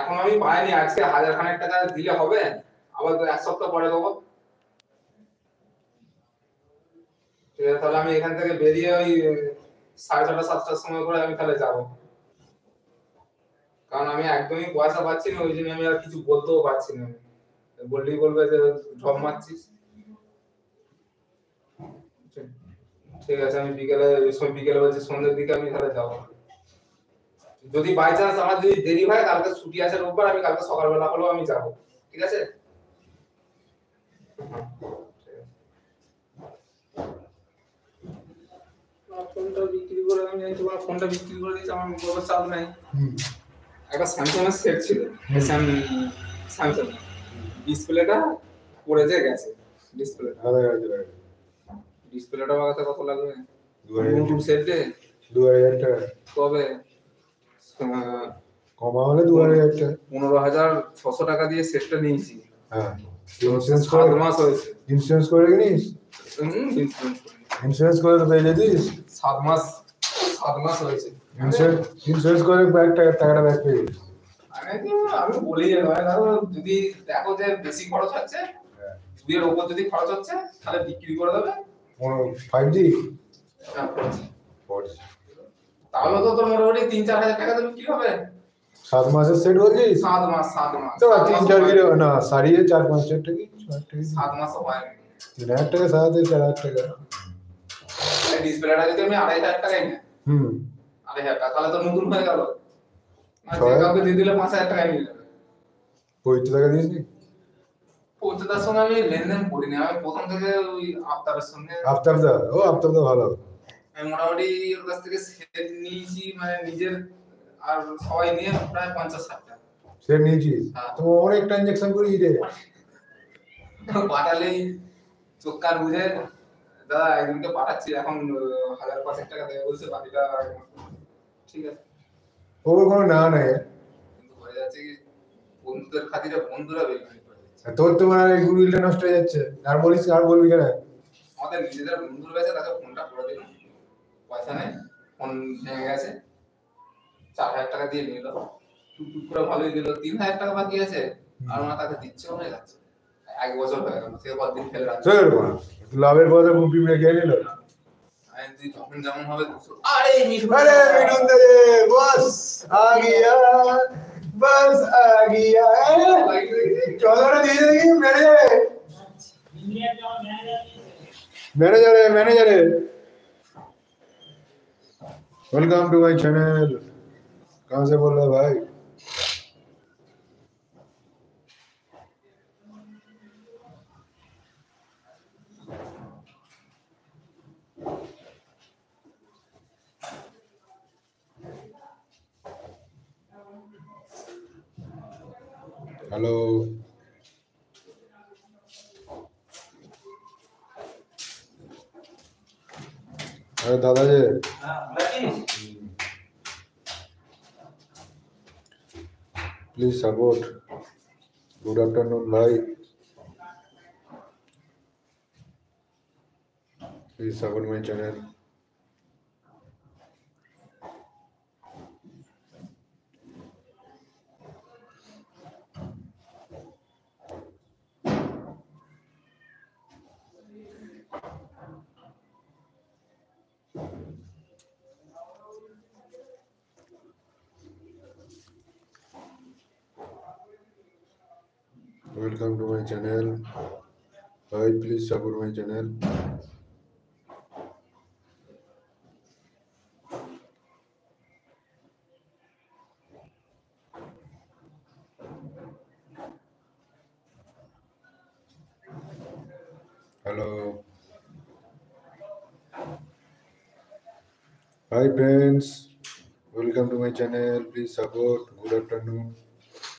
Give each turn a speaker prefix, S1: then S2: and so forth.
S1: এখন আমি পাইনি, আজকে 1000 টাকা দিলে হবে, আবার তো এক সপ্তাহ পরে দেবো। ঠিক আছে, তাহলে আমি এখান থেকে বেরিয়ে ওই 6:30 7টার সময় করে আমি তাহলে যাবো, কারণ আমি একদমই পয়সা পাচ্ছি না, ওই জন্য আমি আর কিছু বলতেও পারছি না। বললেই বলবে যে ঢপ মারছিস। ঠিক আছে, আমি বিকেলে বলছি সন্ধ্যের দিকে আমি তাহলে যাবো। যদি বাই চান্স আমার যদি দেরি হয়, কালকে ছুটি আছে রোববার, আমি কালকে সকালবেলা হলেও আমি যাবো। ঠিক আছে, ফোনটা বিক্রি করে আমি তোমার ফোনটা বিক্রি করে দিয়েছি, আমার কোনো চাপ নাই। একটা স্যামসাং এর সেট ছিল, স্যামসাং ডিসপ্লেটা পড়ে গেছে, ডিসপ্লেটা বাগাতে কত লাগবে? 2000 সেট দে,
S2: 2000 টাকা
S1: কবে
S2: কমা হলে 2000 টাকা,
S1: 15,600 টাকা দিয়ে সেটটা নিয়েছি।
S2: হ্যাঁ,
S1: ইন্স্যুরেন্স করে 7 মাস হয়েছে।
S2: ইন্স্যুরেন্স করে নিস, ইন্স্যুরেন্স করে তো পেয়ে যেতিস।
S1: 7 মাস হয়েছে
S2: ইন্স্যুরেন্স করে টাকাটা ব্যাক পেয়ে যাবি।
S1: আমি বলি যে ভাই ধরো যদি দেখো যে বেশি খরচ হচ্ছে, 2 এর উপর যদি খরচ হচ্ছে, তাহলে বিক্রি করে দেবে।
S2: 5G
S1: তাহলে তো তোর মোটামুটি 3-4 হাজার টাকা তো বিক্রি হবে।
S2: 7 মাসের সেট বলছিস?
S1: 7 মাস
S2: তো 3-4 কিলো না, সারিয়ে 4-5 সেট টাকা,
S1: 7 মাসও হয়
S2: 3000 টাকা, 7,000 টাকা।
S1: ডিসপ্লেটা যদি আমি 2,500 টাকায় নিই, 2,500 টাকা, তাহলে তো নতুন হয়ে গেল। আর যে কাউকে দিয়ে দিলে 5,000 টাকায় নিয়ে যাবে।
S2: 50 টাকা দিস নি?
S1: 50টার সঙ্গে আমি লেনদেন করিনি, আমি প্রথম থেকে ওই আফতাবের সঙ্গে।
S2: আফতাবদা ভালো।
S1: আমি মোটামুটি ওর কাছ থেকে সেট নিয়েছি, মানে নিজের আর সবাই নিয়ে প্রায় 50-60 টাকা
S2: সেট নিয়েছিস। তো অনেক ট্রানজাকশন করিস রে।
S1: পাঠালেই চোখ কান বুঝে দাদা একজনকে পাঠাচ্ছি, এখন 1,500 টাকা দেবে বলছে, বাকিটা ঠিক আছে।
S2: ওর কোনো না নাই,
S1: কিন্তু হয়ে যাচ্ছে কি বন্ধুদের খাতিরে বন্ধুরা বেইমানি করে দিচ্ছে।
S2: তোর তো মানে গুডউইলটা নষ্ট হয়ে যাচ্ছে। আর বলবি কেন?
S1: আমাদের নিজেদের বন্ধুর কাছে তাকে ফোনটা করে দিলাম, পয়সা নেই, ফোন ভেঙে গেছে, 4,000 টাকা দিয়ে নিল, টুকটুক করে ভালোই দিল, 3,000 টাকা বাকি আছে, আর ওনা তাকে দিচ্ছেও হয়ে যাচ্ছে। 1 বছর হয়ে গেল, সে কতদিন ফেলে রাখছে।
S2: লাভের পয়সা গুপি মেরে খেয়ে নিল।
S1: আমি তুই যখন যেমন হবে 200। আরে মিঠুন
S2: দে বস আ গিয়া, বস আ গিয়া। চলো রে দিয়ে দেখি ম্যানেজারে। Welcome to my channel. कहाँ से बोल रहे भाई? हेलो, अरे दादाजी, प्लीज सपोर्ट। गुड आफ्टरनून भाई, please support my channel. Welcome to my channel. Hi, please support my channel. Hello. Hi friends. Welcome to my channel. Please support. Good afternoon.